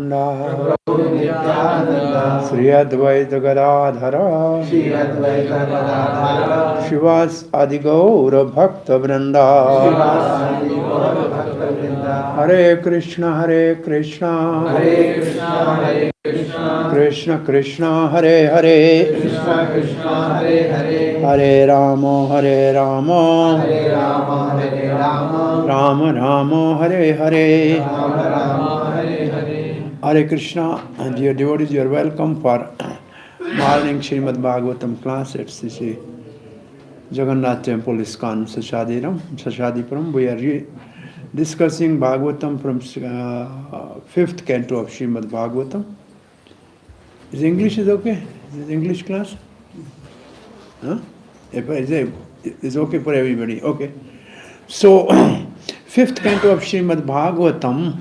Sri Advaita Gadadhara Shivas Adigaura Bhakta Vrinda Hare Krishna Krishna Krishna Hare Hare Hare Rama Rama Rama Hare Hare Hare Krishna, and dear devotees, you are welcome for morning Srimad Bhagavatam class at Sri Jagannath Temple, ISKCON, Sashadipuram. We are discussing Bhagavatam from 5th canto of Srimad Bhagavatam. Is English okay? Is it English class? Huh? It's okay for everybody. Okay. So, 5th canto of Srimad Bhagavatam.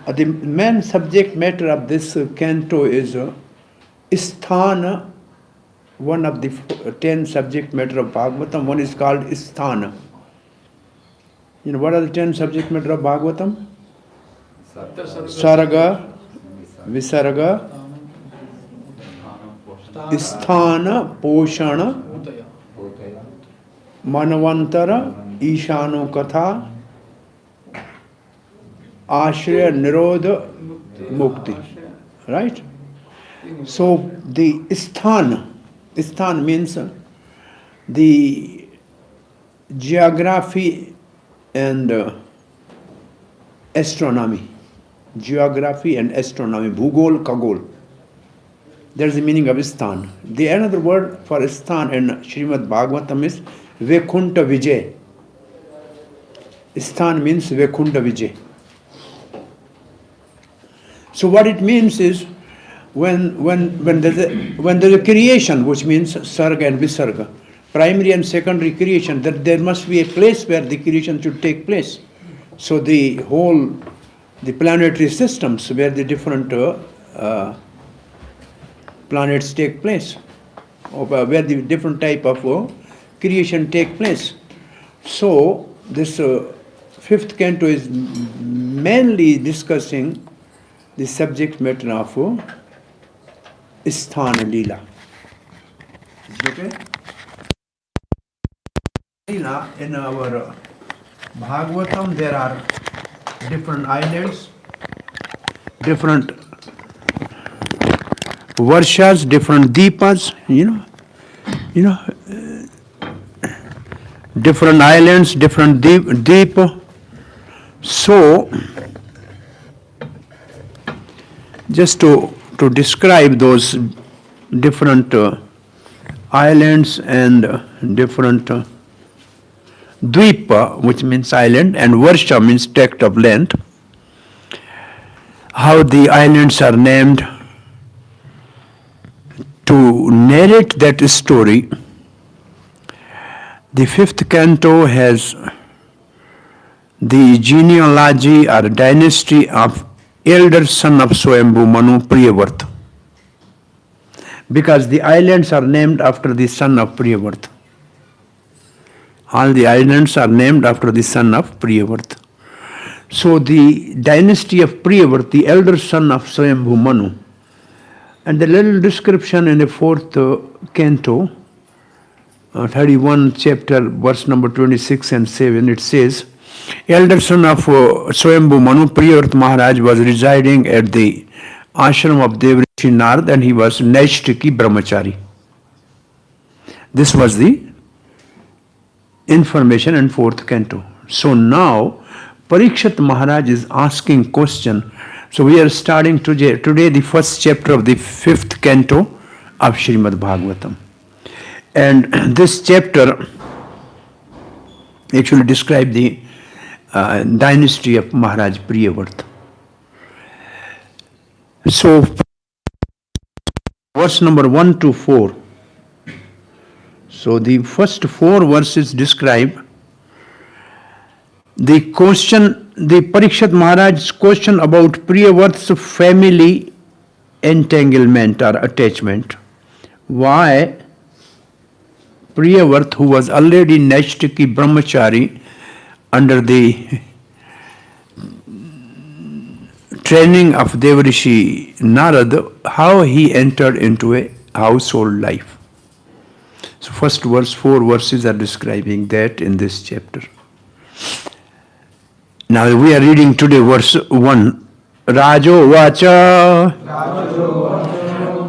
The main subject matter of this canto is Sthana, one of the 10 subject matter of Bhagavatam. One is called Sthana. You know what are the 10 subject matter of Bhagavatam? Sarga, Visarga, Sthana, Poshana, Manavantara, Ishano Katha, Ashraya, Nirodha, Mukti. Right? So the Sthan means the geography and astronomy. Geography and astronomy. Bhugol, Kagol. There's the meaning of Sthan. The another word for Sthan in Srimad Bhagavatam is Vaikunta Vijay. Sthan means Vaikunta Vijay. So what it means is when there's a creation, which means Sarga and Visarga, primary and secondary creation, that there must be a place where the creation should take place. So the planetary systems where the different planets take place, or where the different type of creation take place. So this 5th canto is mainly discussing the subject matter of Sthana Leela. Is it okay? Leela, in our Bhagavatam, there are different islands, different varshas, different deepas, different islands, different deep. So, just to describe those different islands and different dvipa, which means island, and varsha means tract of land, how the islands are named. To narrate that story, the 5th canto has the genealogy or dynasty of elder son of Swayambhu Manu, Priyavarta. Because the islands are named after the son of Priyavarta. All the islands are named after the son of Priyavarta. So the dynasty of Priyavarta, the elder son of Swayambhu Manu, and the little description in the 4th canto, 31 chapter, verse number 26 and 7, it says, elder son of Swayambhu Manu, Priyavarta Maharaj, was residing at the ashram of Devrishi Narad, and he was Naishtiki Brahmachari. This was the information in 4th canto. So now, Parikshit Maharaj is asking question. So we are starting today the 1st chapter of the 5th canto of Srimad Bhagavatam. And this chapter actually describes the dynasty of Maharaj Priyavarta. So, verse number 1 to 4. So, the first 4 verses describe the question, the Parikshit Maharaj's question about Priyavarta's family entanglement or attachment. Why Priyavarta, who was already Naishtiki Brahmachari under the training of Devrishi Narada, how he entered into a household life. So first verse, 4 verses are describing that in this chapter. Now we are reading today verse 1. Rajo Vacha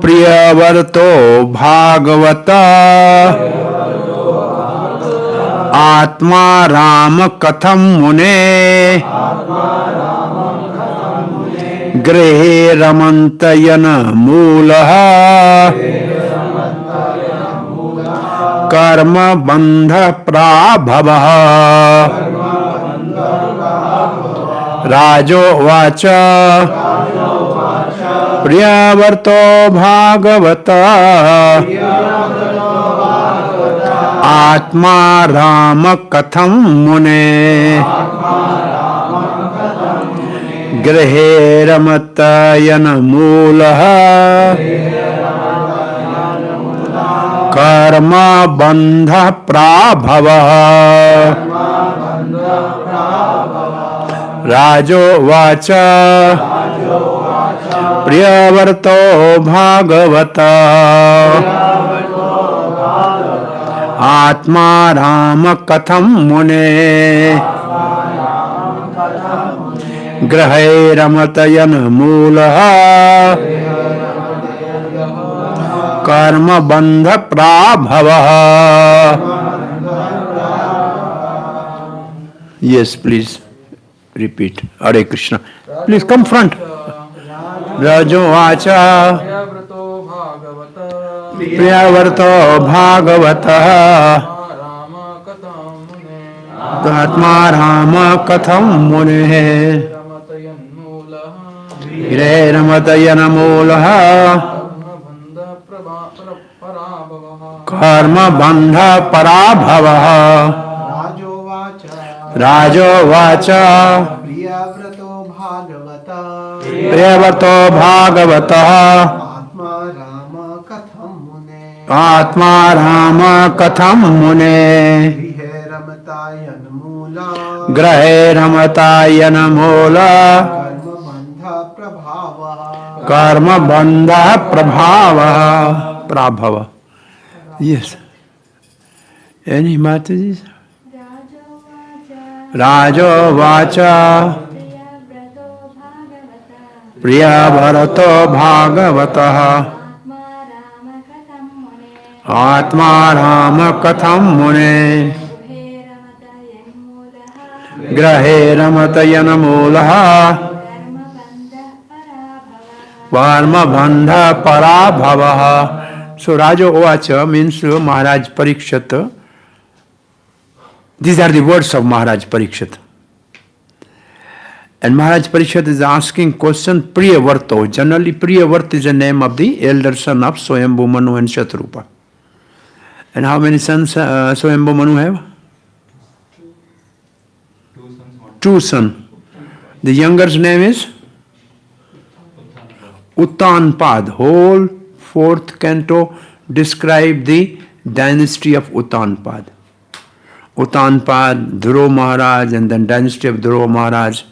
Priyavarto Bhagavata Atma Rama Katham Mune Grehe Ramantayana Mulaha Karma Bandha Prabhavaha Rajo Vacha Priyavarto Bhagavata Atma Rama Katham Mune Grahe Ramatayana Mulaha Karma Bandha Prabhavaha Rajo Vacha Priyavarto Bhagavata Atma Rama Katham Mune Grahe Ramatayana Mulaha Karma Bandha Prabhavaha. Yes, please. Repeat. Hare Krishna. Please come front. Rajo Vacha Priyavarto Bhagavata Atma Rama Katham Mune Gire Ramatayana Mulaha Karma Bandha Parabhavaha Rajo Vacha Priyavarto Bhagavata Atma Rama Katham Mune Grahe Ramatayana Mula Karma Bandha Prabhava. Yes. Any Mataji? Rajo Vacha Priyavarto Bhagavata Atma Rama Katham Mune Grahe Ramatayana Mulaha Karma Bandha Parabhavaha. So Rajo Vacha means Maharaj Parikshit. These are the words of Maharaj Parikshit. And Maharaj Parikshit is asking question Priyavarto. Generally Priyavarta is the name of the elder son of Swayambhu Manu and Shatrupa. And how many sons Swayambhu Manu have? Two sons. The younger's name is Uttanpad. Whole 4th canto describe the dynasty of Uttanpad. Uttanpad, Dhruva Maharaj, and then dynasty of Dhruva Maharaj,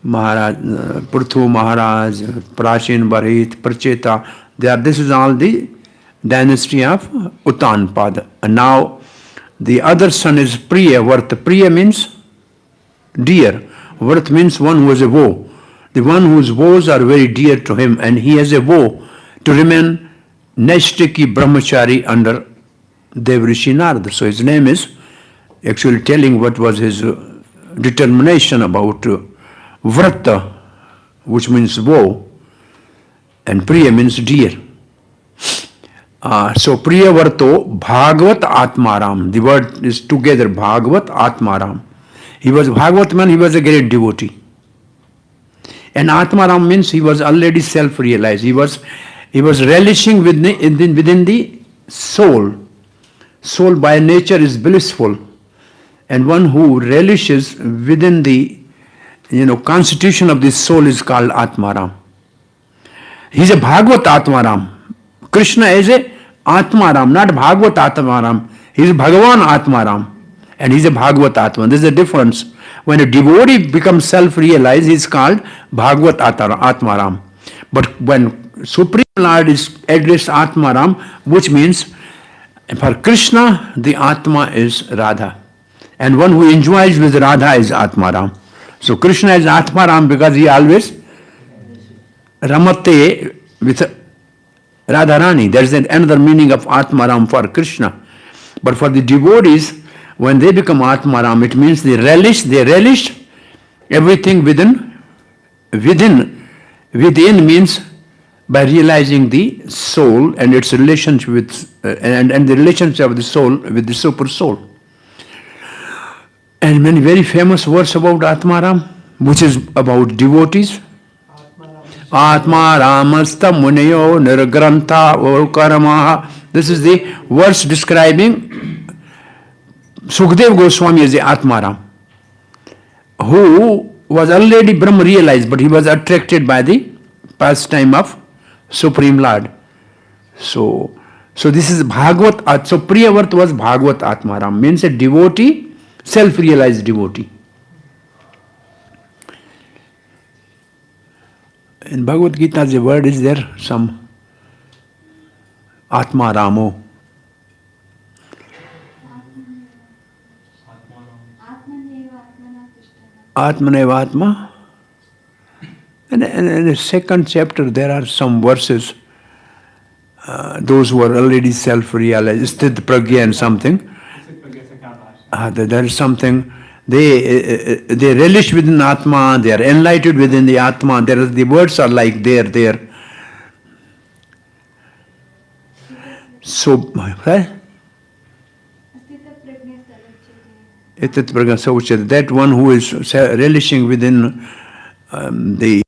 Pruthu Maharaj, Prachin Bharit, Pracheta. This is all the dynasty of Uttanpad. And now the other son is Priyavarta. Priya means dear. Vart means one who has a vow. The one whose vows are very dear to him, and he has a vow to remain Naistiki Brahmachari under Devrishi Narada. So his name is actually telling what was his determination about Vrata, which means vow, and Priya means dear. So Priyavarto Bhagavat Atmaram. The word is together, Bhagavat Atmaram. He was Bhagavat man, he was a great devotee. And Atmaram means he was already self-realized. He was relishing within the soul. Soul by nature is blissful. And one who relishes within the constitution of the soul is called Atmaram. He is a Bhagavat Atmaram. Krishna is a Atmaram, not Bhagavat Atmaram. He is Bhagavan Atmaram. and he's a Bhagavat Atma. There's a difference. When a devotee becomes self-realized, he's called Bhagavat Atmaram. But when Supreme Lord is addressed Atmaram, which means for Krishna, the Atma is Radha. And one who enjoys with Radha is Atmaram. So Krishna is Atmaram because he always Ramate with Radharani. That's another meaning of Atmaram for Krishna. But for the devotees, when they become Atmaram, it means they relish everything within means by realizing the soul and its relationship with, and the relationship of the soul with the super soul. And many very famous words about Atmaram, which is about devotees. Atma Ramasta Muneyo Nirgranta Karamaha. This is the verse describing Sukdev Goswami as the Atmaram, who was already Brahma realized, but he was attracted by the pastime of Supreme Lord. So this is Bhagavat. So Priyavarth was Bhagavat Atmaram, means a devotee, self-realized devotee. In Bhagavad Gita, the word is there, some Atma Ramo. Atmaneva Atma. And in the second chapter, there are some verses, those who are already self-realized, Sthit Pragya and something. There is something. They relish within Atma, they are enlightened within the Atma. The words are like there. So, that one who is relishing within the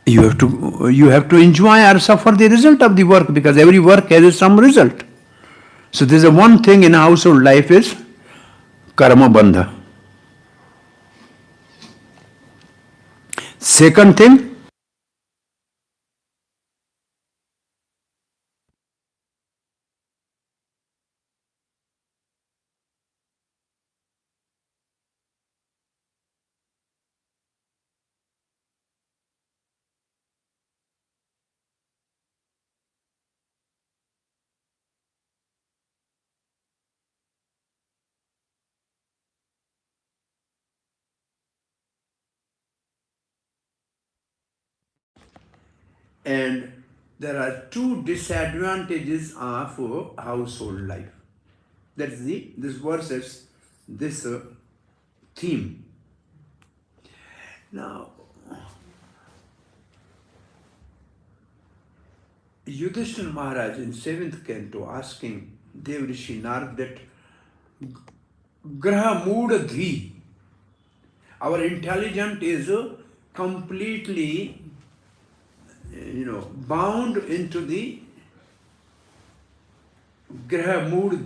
you have to enjoy or suffer the result of the work, because every work has some result. So there's a one thing in household life is karma bandha. Second thing, and there are two disadvantages of household life. That's this versus this theme. Now, Yudhishthira Maharaj in 7th canto asking Devrishi Narad that Graha Mood Dhi, Our intelligence is completely, bound into the graha mood.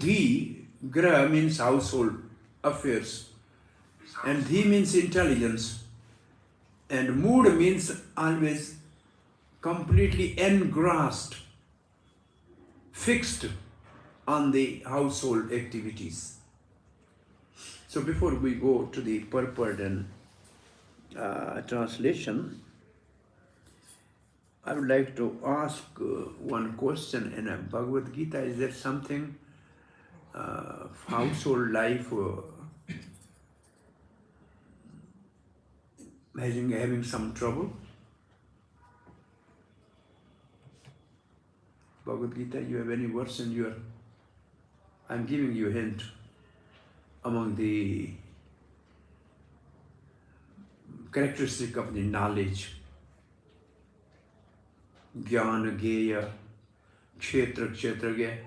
Graha means household affairs, and dhi means intelligence, and mood means always completely engrossed, fixed on the household activities. So before we go to the purport and translation, I would like to ask one question in a Bhagavad Gita. Is there something household life having some trouble? Bhagavad Gita, you have any verse in your... I'm giving you a hint. Among the characteristic of the knowledge, Jnana, Geya, Kshetra, Kshetragya.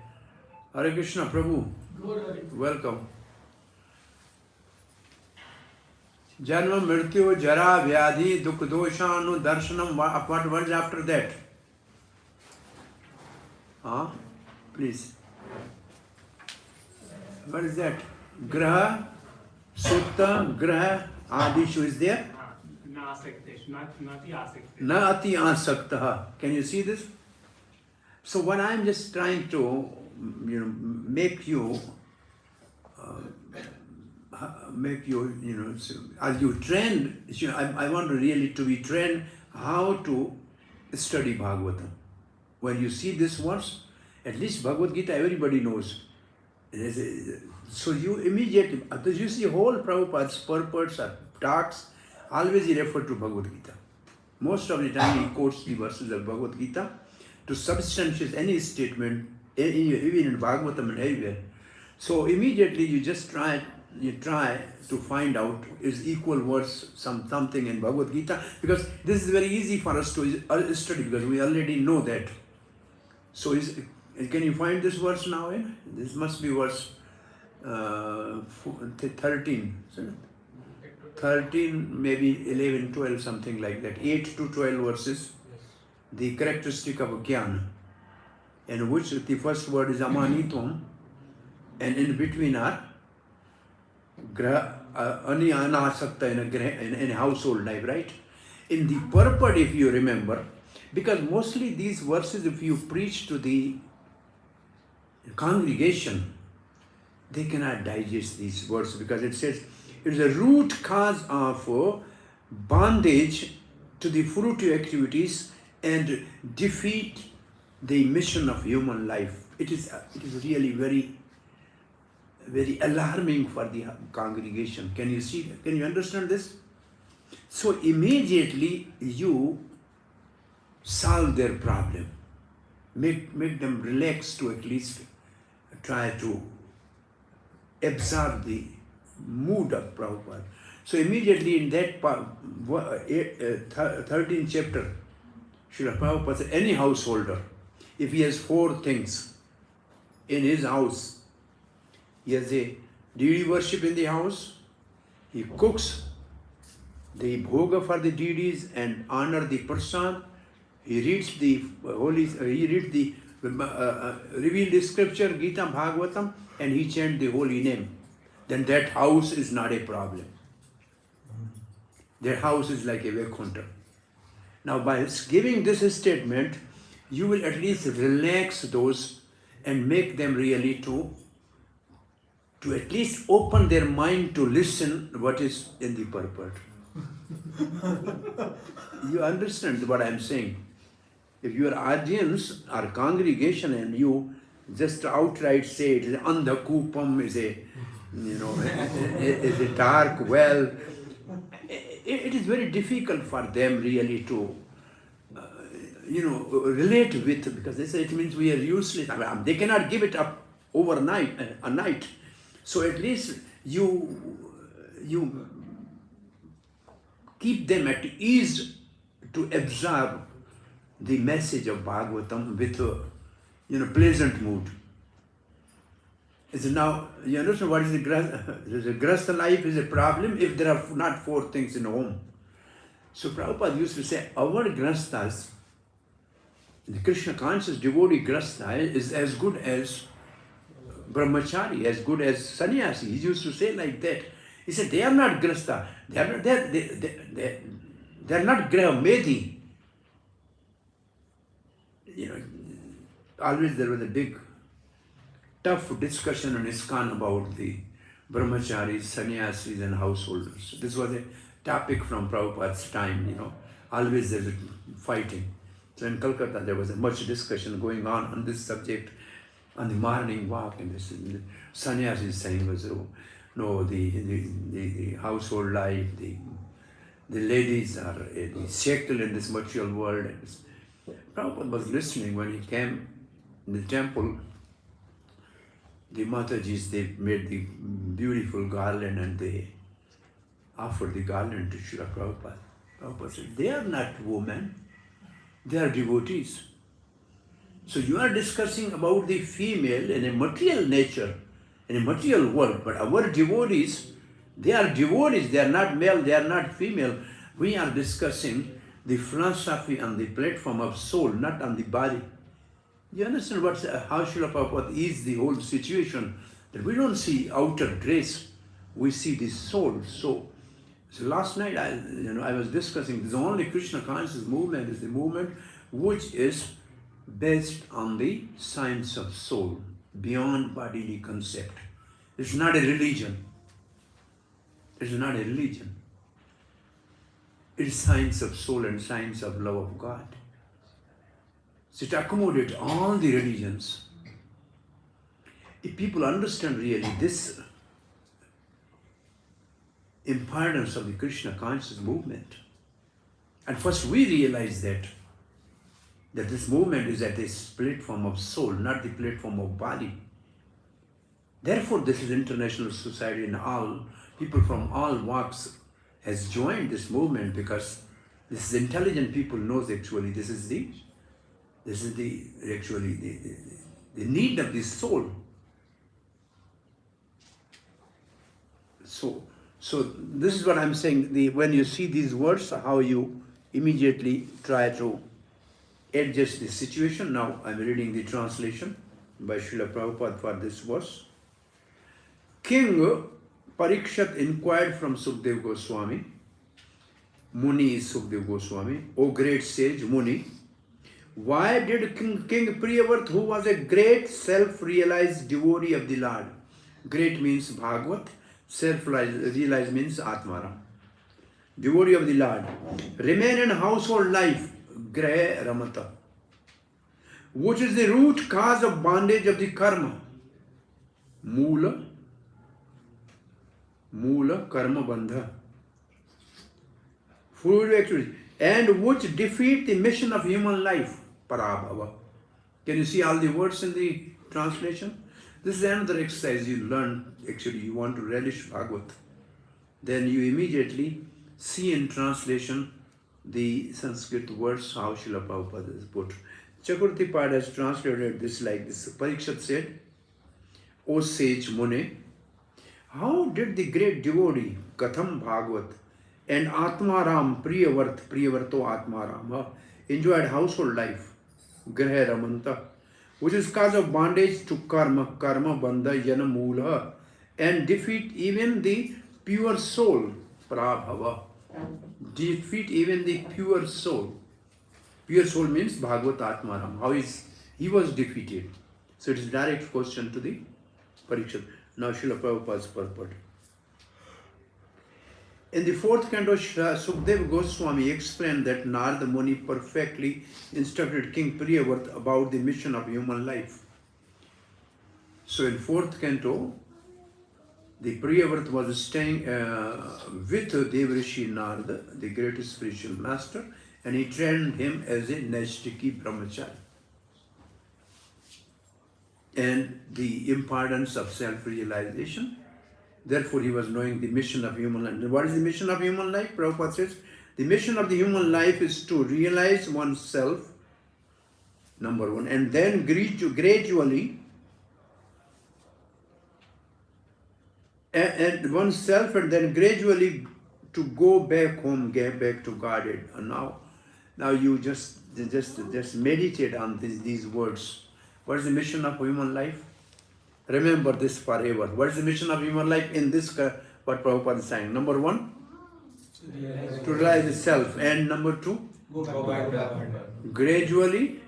Hare Krishna, Prabhu. Welcome. Janma, Mrityu, Jara, Vyadhi, Dukh, Doshanu, Darshanam. What words after that? Please. What is that? Graha, Sutta, Graha, Adishu is there? Na ati asaktaha. Can you see this? So what I'm just trying to, make you, so as you train, I want to really to be trained how to study Bhagavatam. When you see this verse, at least Bhagavad Gita everybody knows. So you immediately, because you see whole Prabhupada's purports or talks, always he refer to Bhagavad Gita. Most of the time he quotes the verses of Bhagavad Gita to substantiate any statement, even in Bhagavatam and everywhere. So immediately you just try to find out is equal verse something in Bhagavad Gita, because this is very easy for us to study because we already know that. So can you find this verse now? This must be verse 13. 13, maybe 11, 12, something like that. 8 to 12 verses. The characteristic of Jnana, in which the first word is Amanitvam, and in between are Anasakta in a household life, right? In the purport, if you remember, because mostly these verses, if you preach to the congregation, they cannot digest these words because it says it is a root cause of bondage to the fruitive activities and defeat the mission of human life. It is really very, very alarming for the congregation. Can you see that? Can you understand this? So immediately you solve their problem. Make them relax to at least try to absorb the mood of Prabhupada. So immediately in that 13th chapter, Srila Prabhupada said, any householder, if he has 4 things in his house, he has a deity worship in the house, he cooks the bhoga for the deities and honor the prasad, he reads the revealed scripture, Gita, Bhagavatam, and he chants the holy name, then that house is not a problem. Their house is like a Vaikuntha. Now by giving this statement, you will at least relax those and make them really to at least open their mind to listen what is in the purport. You understand what I am saying? If your audience or congregation and you just outright say it is andhakupam, is a is a dark well, it is very difficult for them really to relate with, because they say it means we are useless. They cannot give it up overnight, a night. So at least you keep them at ease to absorb the message of Bhagavatam with a pleasant mood. Is now, you understand what is the grahastha? The grahastha life is a problem if there are not four things in home. So Prabhupada used to say, our grahasthas, the Krishna conscious devotee grahastha is as good as brahmachari, as good as sannyasi. He used to say like that. He said, they are not grahastha, they are not grahamedhi. You know, always there was a big, tough discussion on ISKCON about the brahmacharis, sannyasis and householders. This was a topic from Prabhupada's time, you know. Always there's a fighting. So in Calcutta there was a much discussion going on this subject on the morning walk, and this sannyasis saying was, no, the household life, the ladies are shackled in this material world. And Prabhupada was listening when he came in the temple. The Matajis, they made the beautiful garland and they offered the garland to Srila Prabhupada. Prabhupada said, they are not women, they are devotees. So you are discussing about the female in a material nature, in a material world, but our devotees, they are not male, they are not female. We are discussing the philosophy on the platform of soul, not on the body. You understand how Srila Prabhupada is the whole situation, that we don't see outer dress, we see the soul. So last night I was discussing the only Krishna conscious movement is the movement which is based on the science of soul, beyond bodily concept. It's not a religion. It's not a religion. It's science of soul and science of love of God. So it accommodates all the religions. If people understand really this importance of the Krishna conscious movement, and first we realize that this movement is at a platform of soul, not the platform of body. Therefore, this is international society, and all people from all walks has joined this movement, because this is intelligent people knows actually this is the need of the soul. So this is what I'm saying. When you see these words, how you immediately try to adjust the situation. Now I'm reading the translation by Srila Prabhupada for this verse. King Parikshat inquired from Sukdev Goswami. Muni is Sukdev Goswami. O great sage Muni, why did King Priyavrta, who was a great self-realized devotee of the Lord, great means Bhagavat, self-realized means Atmaram, devotee of the Lord, remain in household life, Graha Ramata, which is the root cause of bondage of the karma, Mula Karma Bandha, and which defeat the mission of human life, Parabhava. Can you see all the words in the translation? This is another exercise you learn. Actually, you want to relish Bhagavat. Then you immediately see in translation the Sanskrit words, how Srila Prabhupada is put. Chakravarti Pad has translated this like this. Parikshat said, O sage Mune, how did the great devotee Katham Bhagavat and Atmaram Priyavarto Atmaram enjoyed household life, Graha Ramanta, which is cause of bondage to karma bandha yana mula, and defeat even the pure soul, prabhava. Defeat even the pure soul. Pure soul means Bhagavat Atmaram. How is he was defeated? So it is direct question to the Parikshat. Now Srila Prabhupada's purport. In the fourth canto, Sukdev Goswami explained that Narada Muni perfectly instructed King Priyavrta about the mission of human life. So in fourth canto, the Priyavrta was staying with Devrishi Narada, the greatest spiritual master, and he trained him as a Naistiki Brahmachari. And the importance of self-realization. Therefore, he was knowing the mission of human life. What is the mission of human life? Prabhupada says, the mission of the human life is to realize oneself, number one, and then gradually and oneself, and then gradually to go back home, get back to Godhead. And now you just meditate on these words. What is the mission of human life? Remember this forever. What is the mission of human life in this? What Prabhupada is saying. Number 1, to realize the self, and number 2, Go back to God. gradually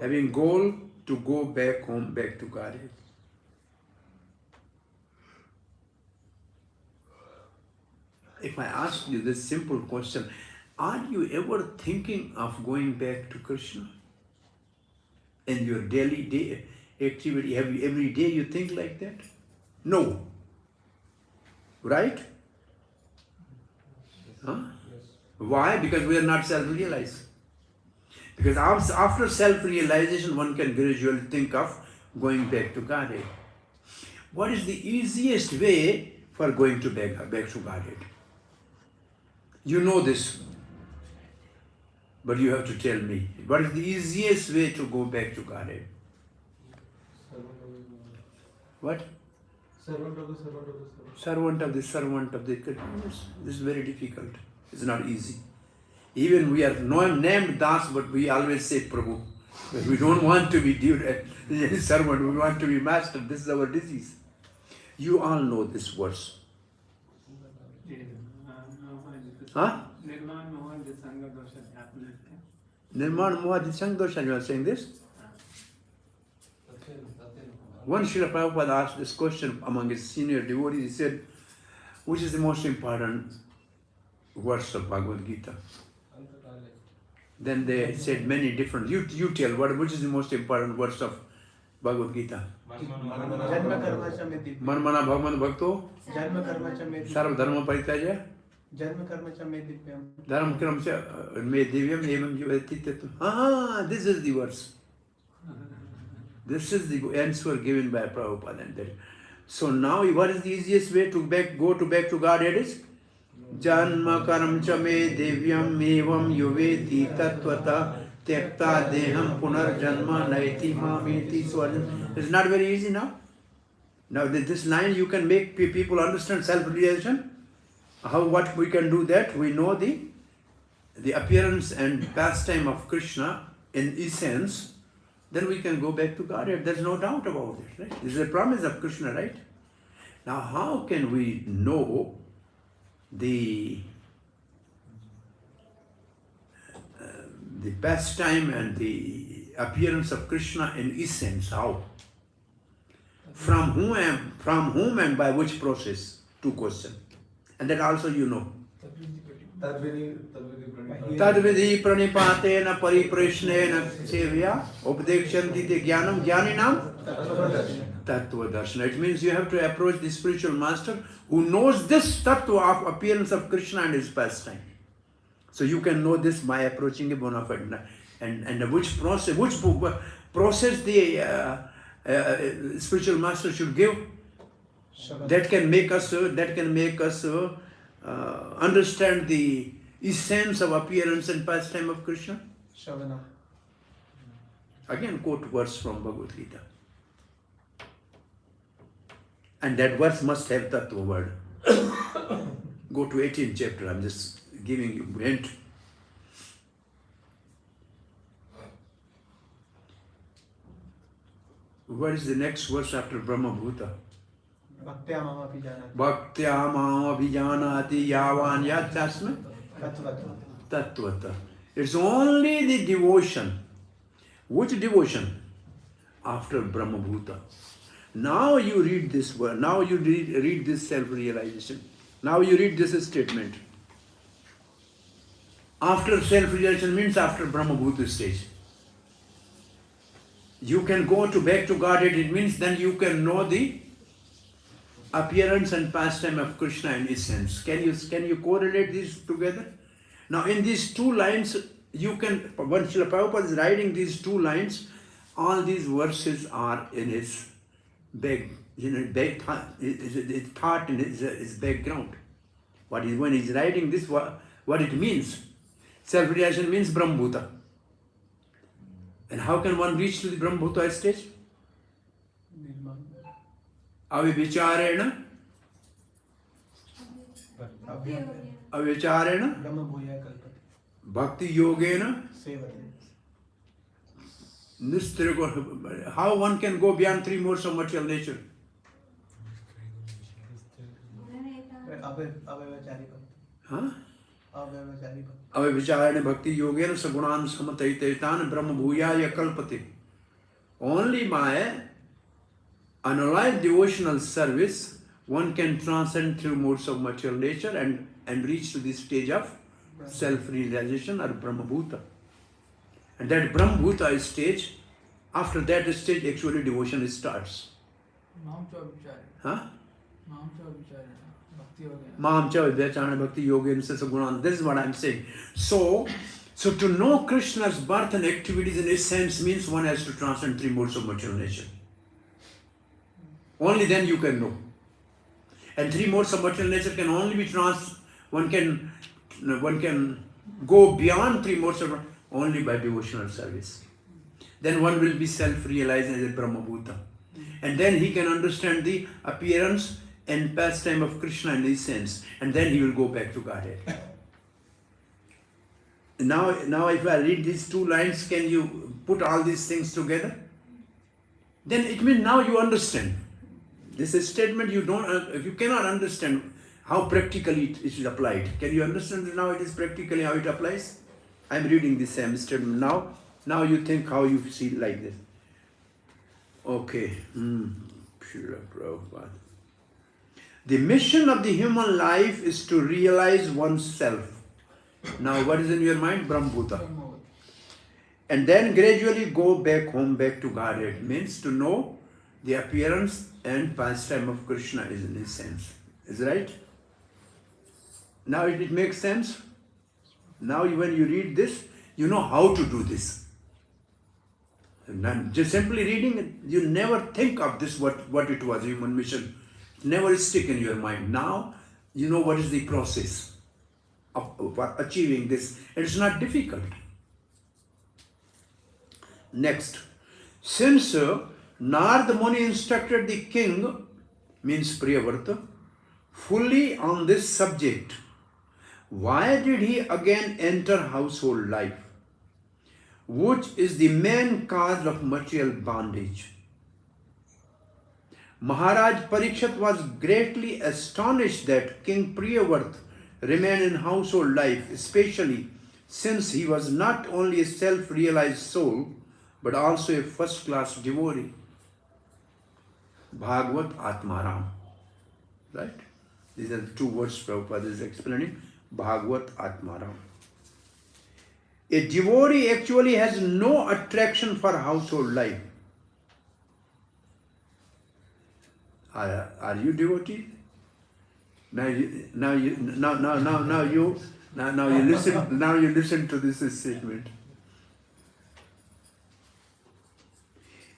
having goal to go back home, back to Godhead. If I ask you this simple question, are you ever thinking of going back to Krishna in your daily day activity? Every day you think like that? No. Right? Huh? Why? Because we are not self-realized. Because after self-realization, one can gradually think of going back to Godhead. What is the easiest way for going to back to Godhead? You know this, but you have to tell me. What is the easiest way to go back to Godhead? What? Servant of the servant of the. This is very difficult. It's not easy. Even we are named Das, but we always say Prabhu. But we don't want to be servant, we want to be master. This is our disease. You all know this verse. Huh? Nirman Mohadi Sangdosha, you are saying this? One Srila Prabhupada asked this question among his senior devotees. He said, which is the most important verse of Bhagavad Gita? Then they said many different. You tell, which is the most important verse of Bhagavad Gita? Manmana Bhagavan Bhakto Sarva Dharma Parityaja Dharma Kram Me Divyam Evam Yuvati. This is the verse. This is the answer given by Prabhupada. And that. So now, what is the easiest way to go back to Godhead is? Janma karam cha me divyam evam yuveti tattvata tyakta deham punar janma naiti mameti swarjan. It's not very easy now. Now this line you can make people understand self-realization. What we can do that? We know the appearance and pastime of Krishna in essence. Then we can go back to Godhead. There's no doubt about it, right? This is a promise of Krishna, right? Now, how can we know the pastime and the appearance of Krishna in essence? How? From whom and by which process? 2 questions. And that also you know. Tadvidhi pranipatena pariprashnena sevya updekshanti te jnanam jnaninam tattva darshana. It means you have to approach the spiritual master who knows this tattva of appearance of Krishna and his pastime. So you can know this by approaching a bona fide. And which process the spiritual master should give that can make us understand the essence of appearance and pastime of Krishna? Shavana. Again, quote verse from Bhagavad Gita. And that verse must have tattva word. Go to 18th chapter. I'm just giving you a hint. What is the next verse after Brahma Bhuta? Bhaktya mama abhijanati. Bhaktya mama abhijanati yavan yatyasma Tattvata. tattvata. It's only the devotion. Which devotion? After Brahma Bhuta. Now you read this word. Now you read this self-realization. Now you read this statement. After self-realization means after Brahma Bhuta stage. You can go back to Godhead. It means then you can know the appearance and pastime of Krishna in essence. Can you correlate these together? Now in these 2 lines, you can, when Srila Prabhupada is writing these 2 lines, all these verses are in his thought in his background. When he's writing this, what it means? Self-realization means Brahma Bhuta. And how can one reach to the Brahma Bhuta stage? Avivicharena Avicharena Brahma bhuyaya kalpate. Bhakti Yogena Sevate. Nistirgo. How one can go beyond three modes of material nature? Avyavachari bhakti. Huh? Avyavachari bhakti. Avicharena Bhakti Yogena Sagunan Samataitan Brahma Bhuyaya Kalpate. Only by unalloyed devotional service one can transcend through modes of material nature and reach to the stage of self-realization or Brahma-bhuta. And that Brahma-bhuta stage, after that stage actually devotion starts. Huh? Maam cha vidyachana bhakti yogena sagunan. This is what I am saying. So to know Krishna's birth and activities in essence means one has to transcend three modes of material nature. Only then you can know. And three modes of material nature can only be one can go beyond three modes of only by devotional service. Then one will be self-realized as a Brahma-bhuta. And then he can understand the appearance and pastime of Krishna in his sense. And then he will go back to Godhead. Now if I read these two lines, can you put all these things together? Then it means now you understand. This is a statement you cannot understand how practically it is applied. Can you understand now it is practically how it applies? I am reading the same statement now. Now you think how you see it like this. Okay. Srila Prabhupada. The mission of the human life is to realize oneself. Now what is in your mind? Brahma-bhuta. And then gradually go back home, back to Godhead. Means to know the appearance and pastime of Krishna is in his sense. Is right? Now it makes sense? Now when you read this, you know how to do this. And just simply reading it, you never think of this, what it was, human mission. Never stick in your mind. Now you know what is the process of achieving this. It's not difficult. Next. Since Narada Muni instructed the king, means Priyavrata, fully on this subject, why did he again enter household life, which is the main cause of material bondage? Maharaj Parikshit was greatly astonished that King Priyavrata remained in household life, especially since he was not only a self-realized soul, but also a first-class devotee. Bhagavat Atmaram. Right? These are the two words Prabhupada is explaining. Bhagavat Atmaram. A devotee actually has no attraction for household life. Are you devotee? Now you listen to this statement.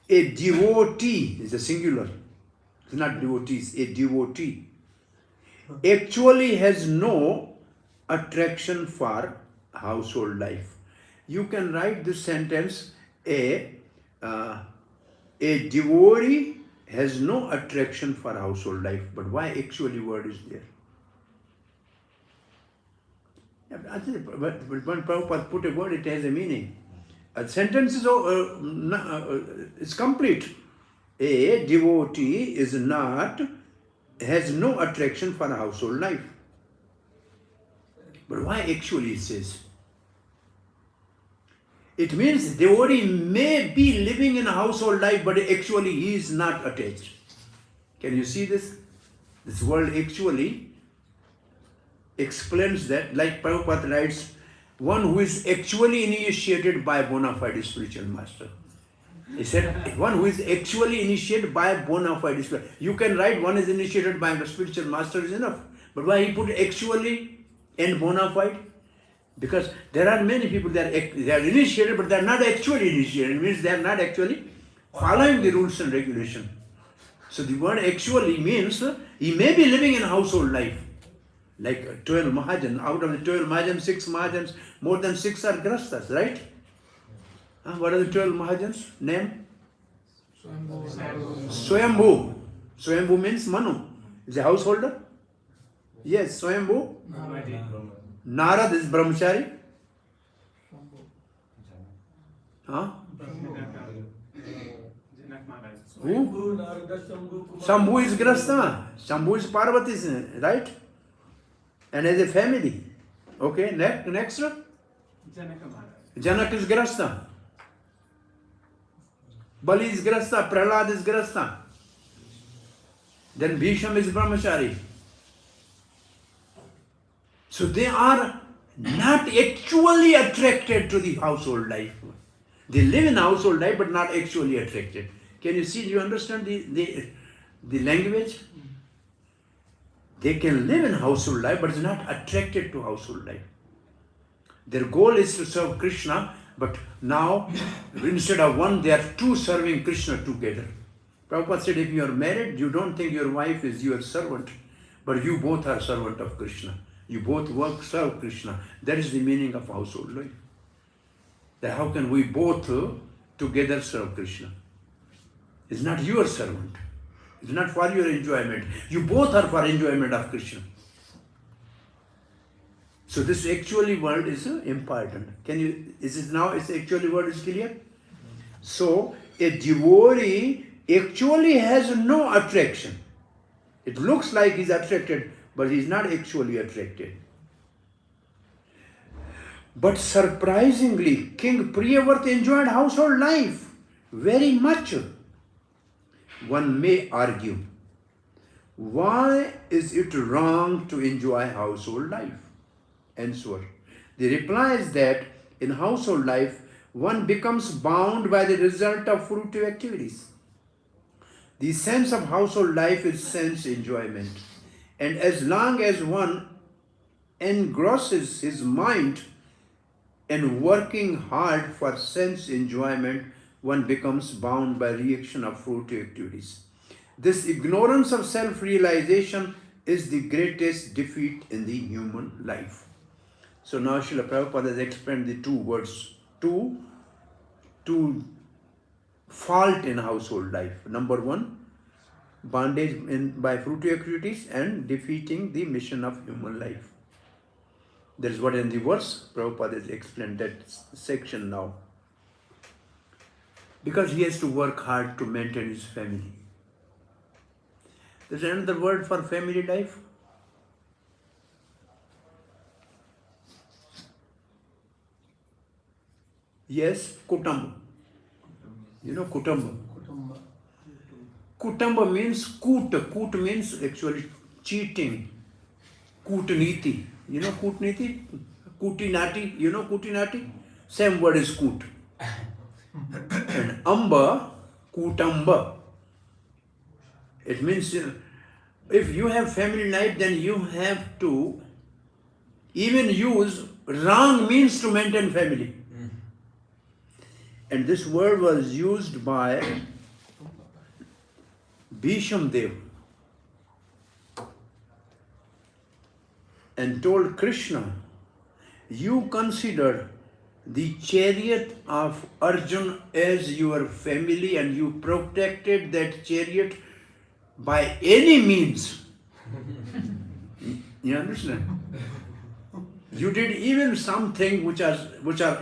A devotee is a singular. It's not devotees. A devotee actually has no attraction for household life. You can write this sentence: a devotee has no attraction for household life. But why actually word is there? But when Prabhupada put a word, it has a meaning. A sentence is complete. A devotee has no attraction for household life. But why actually it says? It means devotee may be living in a household life, but actually he is not attached. Can you see this? This word actually explains that, like Prabhupada writes, one who is actually initiated by a bona fide spiritual master. He said, one who is actually initiated by a bona fide spiritual. You can write one is initiated by a spiritual master is enough. But why he put actually and bona fide? Because there are many people that they are initiated, but they are not actually initiated. It means they are not actually following the rules and regulations. So the word actually means he may be living in household life. Like 12 Mahajans. Out of the 12 Mahajans, 6 Mahajans, more than 6 are Grasthas, right? What are the 12 Mahajans? Name? Swayambhu. Swayambhu means Manu. Is a householder? Yes, Swayambhu. Narad is brahmachari. Huh? Who? Shambhu is Grasta. Shambhu is Parvati's, right? And as a family. Okay, next. Janak is Grasta. Bali is Grasta. Prahlad is Grasta. Then Bhisham is brahmachari. So they are not actually attracted to the household life. They live in household life but not actually attracted. Can you see, do you understand the language? They can live in household life but is not attracted to household life. Their goal is to serve Krishna, but now instead of one, they are two serving Krishna together. Prabhupada said, if you are married, you don't think your wife is your servant, but you both are servant of Krishna. You both work, serve Krishna. That is the meaning of household life. That how can we both together serve Krishna? It's not your servant. It's not for your enjoyment. You both are for enjoyment of Krishna. So this actually word is important. Its actually word is clear? So a devotee actually has no attraction. It looks like he's attracted, but he's not actually attracted. But surprisingly, King Priyavrata enjoyed household life very much. One may argue, why is it wrong to enjoy household life? Answer. The reply is that in household life, one becomes bound by the result of fruitive activities. The sense of household life is sense enjoyment. And as long as one engrosses his mind in working hard for sense enjoyment, one becomes bound by reaction of fruitive activities. This ignorance of self-realization is the greatest defeat in the human life. So now Srila Prabhupada has explained the two words, to fault in household life. Number one, bondage by fruitive activities and defeating the mission of human life. That is what in the verse Prabhupada has explained that section now. Because he has to work hard to maintain his family. There's another word for family life. Yes, Kutumba. You know Kutumba? Kutumba means Kut. Kut means actually cheating. Kutniti. You know Kutniti? Kutinati. You know Kutinati? Same word is Kut. And Amba, Kutamba. It means if you have family life, then you have to even use wrong means to maintain family. And this word was used by Bhisham Dev and told Krishna, you consider the chariot of Arjuna as your family and you protected that chariot by any means. You understand? You did even something which are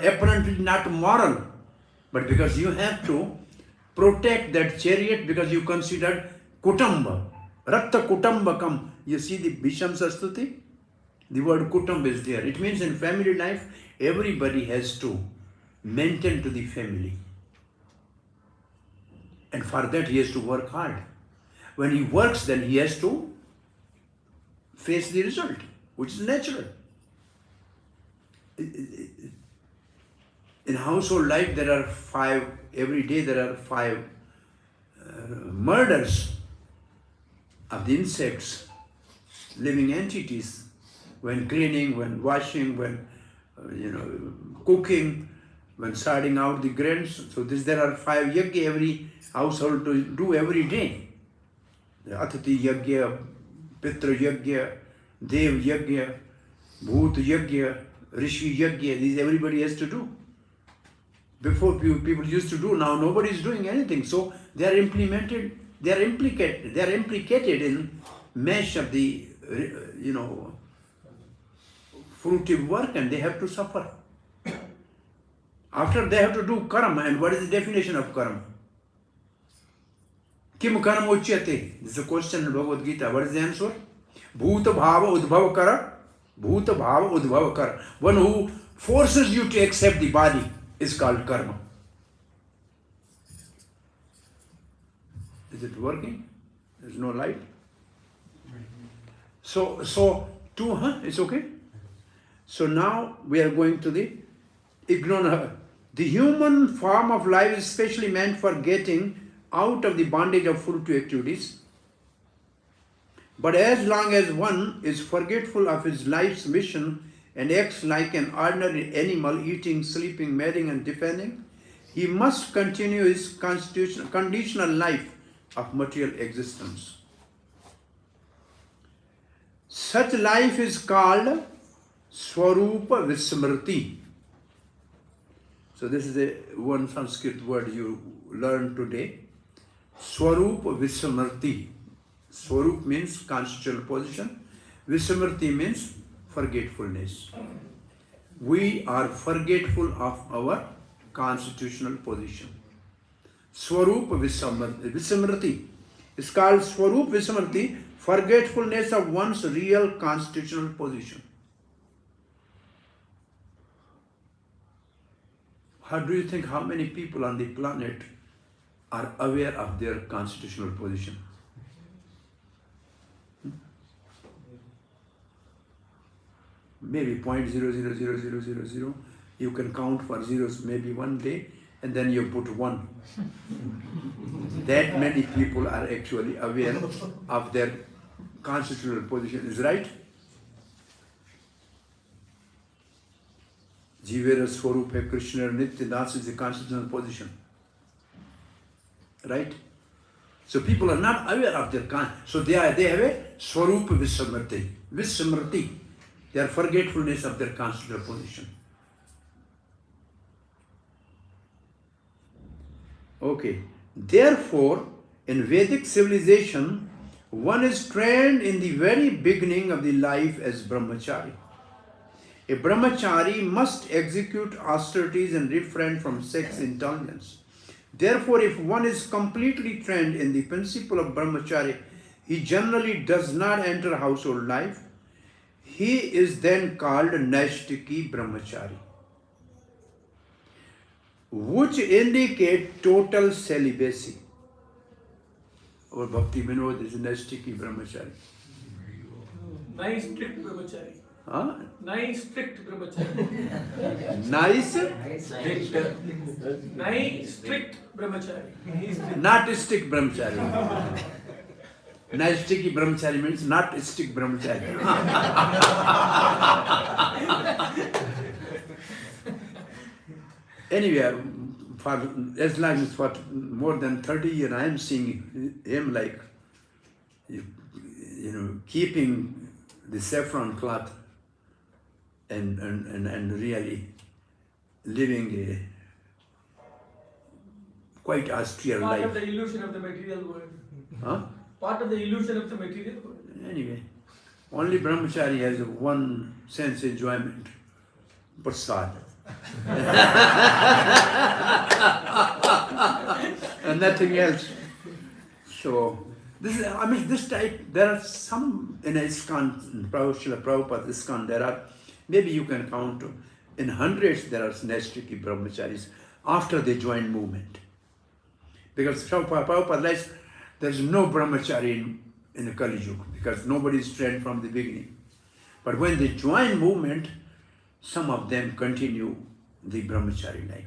apparently not moral, but because you have to protect that chariot because you considered Kutamba, Ratta Kutambakam. You see the Bhisham's Astuti? The word Kutumba is there. It means in family life, everybody has to maintain to the family. And for that he has to work hard. When he works, then he has to face the result, which is natural. In household life, every day there are 5 murders of the insects, living entities, when cleaning, when washing, when cooking, when sorting out the grains. So there are 5 yajna every household to do every day. The Atati yajna, Pitra yajna, Dev yajna, Bhut yajna, Rishi yajna. These everybody has to do. Before people used to do, now nobody is doing anything. So they are implicated in mesh of the fruitive work, and they have to suffer. After they have to do karma, and what is the definition of karma? Kim karma uchyate? This is a question in Bhagavad Gita. What is the answer? Bhuta bhava udbhava kara. Bhuta bhava udbhava kara. One who forces you to accept the body is called karma. Is it working? There's no light. So it's okay. So now we are going to the ignorant. The human form of life is specially meant for getting out of the bondage of fruitive activities. But as long as one is forgetful of his life's mission and acts like an ordinary animal, eating, sleeping, marrying, and defending, he must continue his conditional life of material existence. Such life is called Swarupa Vismriti. So this is one Sanskrit word you learned today. Swarupa Vismriti. Swarup means constitutional position. Vismriti means forgetfulness. We are forgetful of our constitutional position. Swarup Vismriti. It's called Swarup Vismriti, forgetfulness of one's real constitutional position. How do you think how many people on the planet are aware of their constitutional position? Maybe 0.00000. You can count for zeros maybe one day, and then you put one. That many people are actually aware of their constitutional position. Is right? Jivera Swarupa Krishna Nitya Das is the constitutional position. Right? So people are not aware of their so they have a Swarupa Vismriti. Vismriti. They are forgetfulness of their constitutional position. Okay. Therefore, in Vedic civilization, one is trained in the very beginning of the life as brahmachari. A brahmachari must execute austerities and refrain from sex indulgence. Therefore, if one is completely trained in the principle of brahmachari, he generally does not enter household life. He is then called Naishtiki brahmachari, which indicate total celibacy. Our Bhakti Vinod is Naishtiki brahmachari. Nice strict brahmachari. Huh? Nice strict brahmachari. Nice? Nice strict brahmachari. Not stick brahmachari. Naistiki brahmachari means not stick brahmachari. Anyway, for as long as for more than 30 years, I am seeing him like, keeping the saffron cloth and really living a quite austere Part life. of the illusion of the material world. Huh? Part of the illusion of the material world. Anyway, only brahmachari has one sense enjoyment, prasad. And nothing else. So, this type, there are some in ISKCON, in Srila Prabhupada ISKCON, there are, maybe you can count in hundreds, there are Naishtiki brahmacharis after they join movement. Because Prabhupada likes, there's no brahmachari in the Kali Yuga, because nobody is trained from the beginning. But when they join movement, some of them continue the brahmachari life.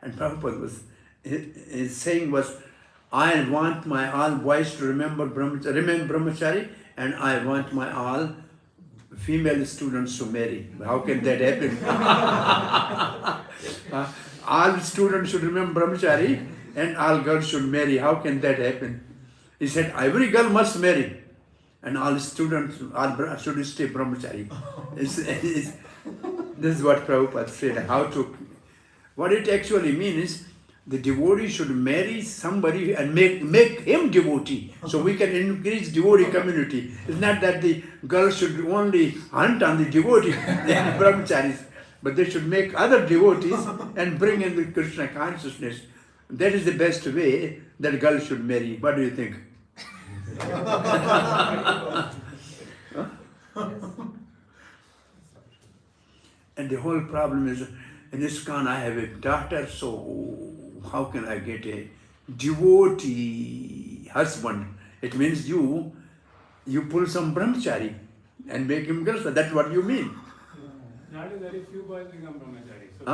And Prabhupada was, his saying was, I want my all boys to remain brahmachari, and I want my all female students to marry. How can that happen? All students should remain brahmachari, and all girls should marry. How can that happen? He said, every girl must marry, and all students should stay brahmachari. This is what Prabhupada said. What it actually means is, the devotee should marry somebody and make him devotee, so we can increase devotee community. It's not that the girl should only hunt on the devotee, the brahmacharis, but they should make other devotees and bring in the Krishna consciousness. That is the best way that girl should marry. What do you think? And the whole problem is, in ISKCON I have a daughter, so how can I get a devotee husband? It means you pull some brahmachari and make him girlfriend. That's what you mean. Nowadays, very few boys become brahmachari. So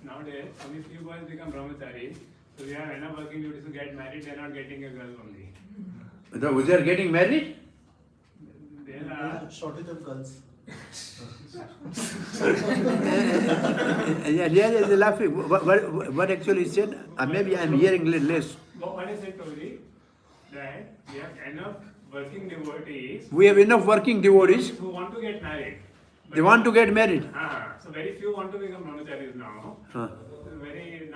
nowadays, only few boys become brahmachari. So we have enough working duties to get married. They are not getting a girl only. They are getting married? There are shortage of girls. Yeah, is laughing. What actually said? Maybe I'm hearing less. What I said, Prabhuji, that we have enough working devotees. We have enough working devotees. Who want to get married. They want to get married. So very few want to become brahmacharis now. Huh. Very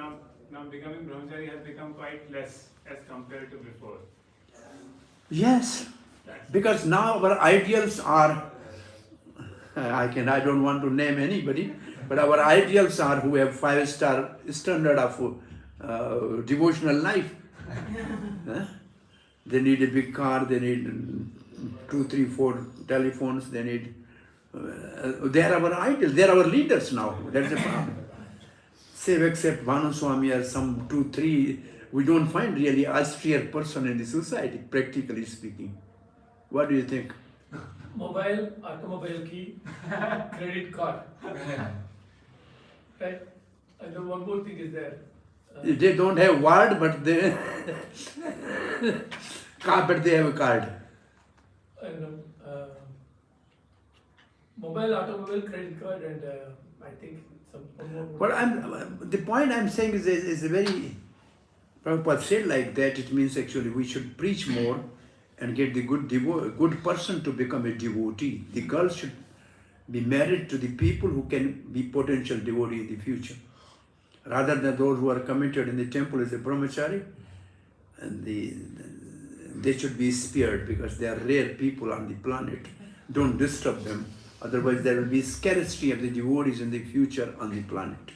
now becoming brahmachari has become quite less as compared to before. Yes, because now our ideals are, I don't want to name anybody, but our ideals are who have 5-star standard of devotional life. They need a big car, they need 2, 3, 4 telephones, they need, they are our idols, they are our leaders now. That's the problem. Save except Bhanu Swami or some 2, 3, we don't find really austere person in the society, practically speaking. What do you think? Mobile, automobile key, credit card. Right? And then one more thing is there. They don't have word, but they but they have a card. And, mobile, automobile, credit card, and I think some more. But the point I'm saying is a very, Prabhupada said like that, it means actually we should preach more and get the good person to become a devotee. The girl should be married to the people who can be potential devotee in the future, rather than those who are committed in the temple as a brahmachari, and they should be spared because they are rare people on the planet. Don't disturb them, otherwise there will be scarcity of the devotees in the future on the planet.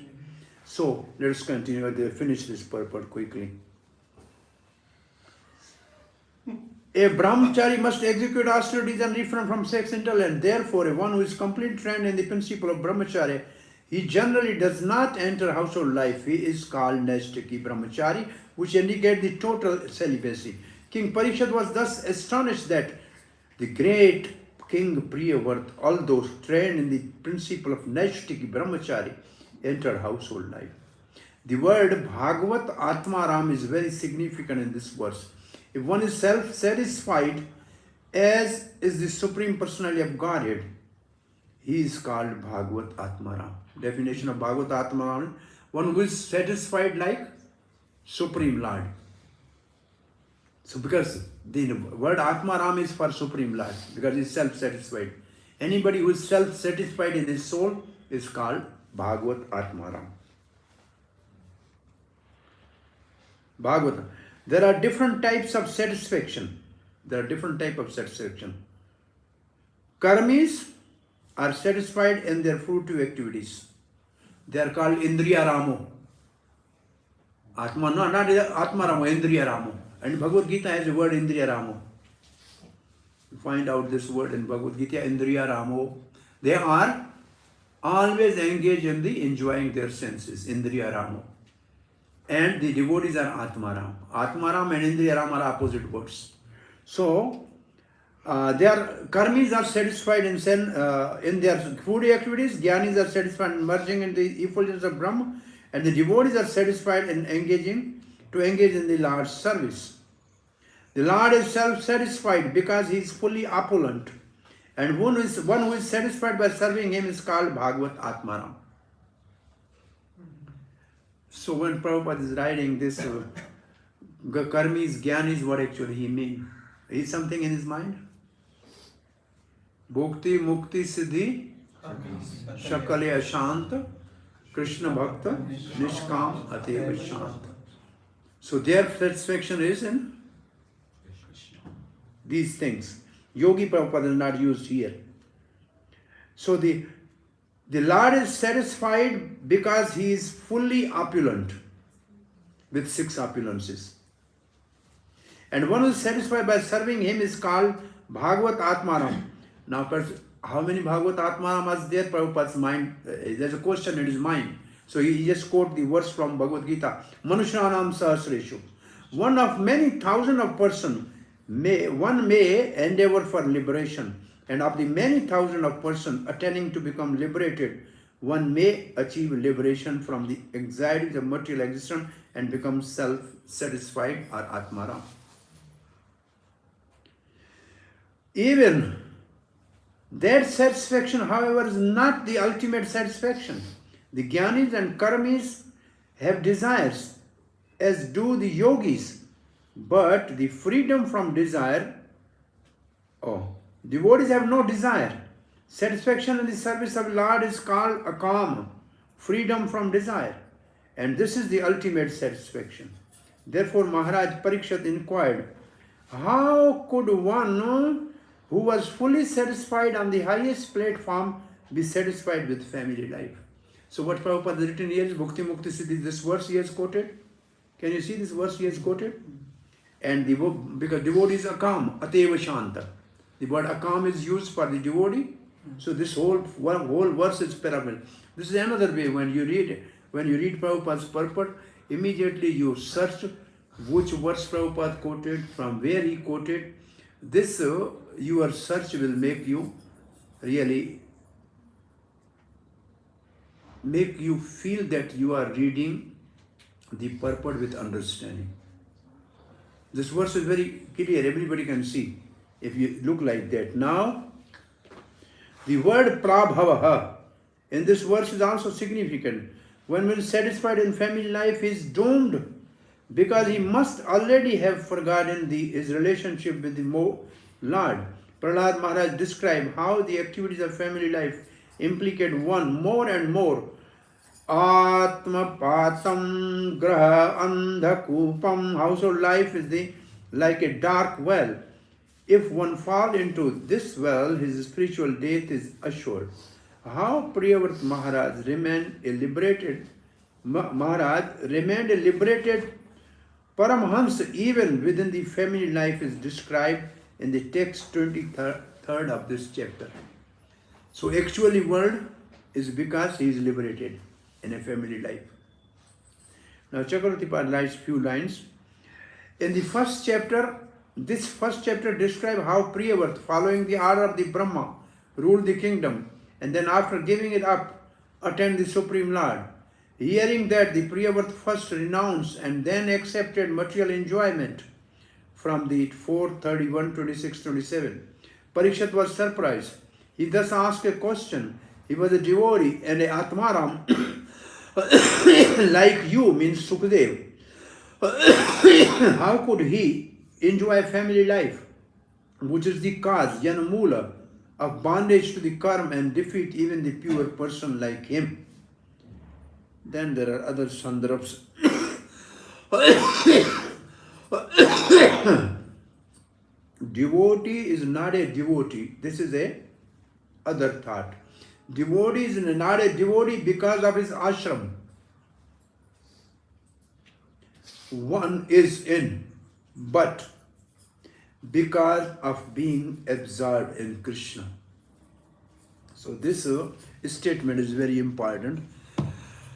So let us continue. They finish this purport quickly. A brahmachari must execute austerities and refrain from sex interval, and therefore one who is completely trained in the principle of brahmacharya, he generally does not enter household life. He is called Naistiki brahmachari, which indicates the total celibacy. King Parikshit was thus astonished that the great King Priyavart, although trained in the principle of Naistiki brahmachari, entered household life. The word Bhagavat Atmaram is very significant in this verse. If one is self-satisfied, as is the Supreme Personality of Godhead, he is called Bhagavat Atmaram. Definition of Bhagavat Atmaram: one who is satisfied like Supreme Lord. So because the word Atmaram is for Supreme Lord, because he is self-satisfied. Anybody who is self-satisfied in his soul is called Bhagavat Atmaram. Bhagavatam. There are different types of satisfaction. Karmis are satisfied in their fruitive activities. They are called Indriya Ramo. Atma, not Atma Ramo, Indriya Ramo. And Bhagavad Gita has the word Indriya Ramo. You find out this word in Bhagavad Gita, Indriya Ramo. They are always engaged in the enjoying their senses, Indriya Ramo. And the devotees are Atmaram. Atmaram and Indriyaram are opposite words. So, karmis are satisfied in their food activities, jnanis are satisfied in merging in the effulgence of Brahma, and the devotees are satisfied in engage in the Lord's service. The Lord is self-satisfied because he is fully opulent, and one who is satisfied by serving him is called Bhagavat Atmaram. So when Prabhupada is writing this, karmis, jnanis, what actually he means? Is something in his mind? Bhukti, Mukti, Siddhi, Shakale Ashant, Krishna Bhakta, Nishkam, Ateva Shant. So their satisfaction is in these things. Yogi Prabhupada is not used here. So the Lord is satisfied because he is fully opulent with 6 opulences. And one who is satisfied by serving him is called Bhagavat Atmaram. Now, how many Bhagavat Atmaram is there? Prabhupada's mind, there's a question in his mind. So he just quote the verse from Bhagavad Gita. Manushyanam Sahasreshu. One of many thousand of person, one may endeavor for liberation. And of the many thousand of person attending to become liberated, one may achieve liberation from the anxieties of material existence and become self-satisfied or Atmaram. Even that satisfaction, however, is not the ultimate satisfaction. The Jnanis and Karmis have desires, as do the Yogis, but the freedom from desire, devotees have no desire. Satisfaction in the service of Lord is called akama, freedom from desire. And this is the ultimate satisfaction. Therefore, Maharaj Parikshit inquired, how could one who was fully satisfied on the highest platform be satisfied with family life? So what Prabhupada has written here is Bhukti Mukti Siddhi. This verse he has quoted. Can you see this verse he has quoted? And because devotee is akam, ateva shanta. The word akam is used for the devotee. So this whole verse is parable. This is another way when you read Prabhupada's purport, immediately you search which verse Prabhupada quoted, from where he quoted. This your search will make you really make you feel that you are reading the purport with understanding. This verse is very clear, everybody can see if you look like that. Now, the word prabhavaha in this verse is also significant. When one is satisfied in family life, he is doomed because he must already have forgotten his relationship with the Lord. Prahlad Maharaj described how the activities of family life implicate one more and more. Atma patam graha andhakupam. Household life is like a dark well. If one fall into this well, his spiritual death is assured. How Priyavrata Maharaj remained a liberated Paramhans even within the family life is described in the text 23rd of this chapter. So actually world is because he is liberated in a family life. Now Chakravarti writes few lines. In the first chapter, this first chapter describes how Priyavrata, following the order of the Brahma, ruled the kingdom, and then after giving it up, attained the Supreme Lord. Hearing that, the Priyavrata first renounced and then accepted material enjoyment from the 4:31, 26, 27. Parikshit was surprised. He thus asked a question. He was a devotee and a Atmaram like you, means Sukadev. How could he enjoy family life, which is the cause, Janamula, of bondage to the karma and defeat even the pure person like him? Then there are other sandarbhas. Devotee is not a devotee. This is a other thought. Devotee is not a devotee because of his ashram. One is in, but because of being absorbed in Krishna. So this statement is very important.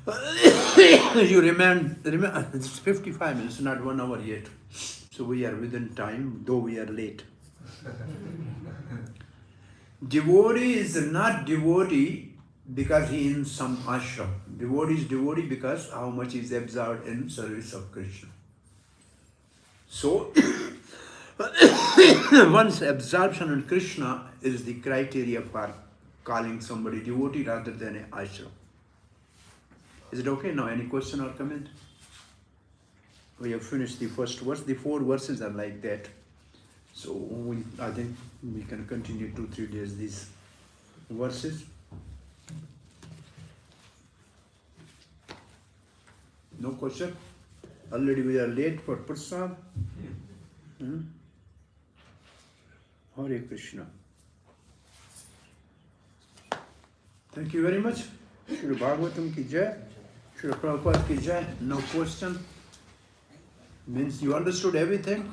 You remember, it's 55 minutes, not 1 hour yet. So we are within time, though we are late. Devotee is not devotee because he is in some ashram. Devotee is devotee because how much he is absorbed in service of Krishna. So, one's absorption in Krishna is the criteria for calling somebody devotee rather than an ashram. Is it okay now? Any question or comment? We have finished the first verse. The 4 verses are like that. So I think we can continue 2-3 days these verses. No question? Already we are late for prasad. Hare Krishna. Thank you very much. Srimad Bhagavatam ki jai. Srila Prabhupada ki jai. No question. Means you understood everything.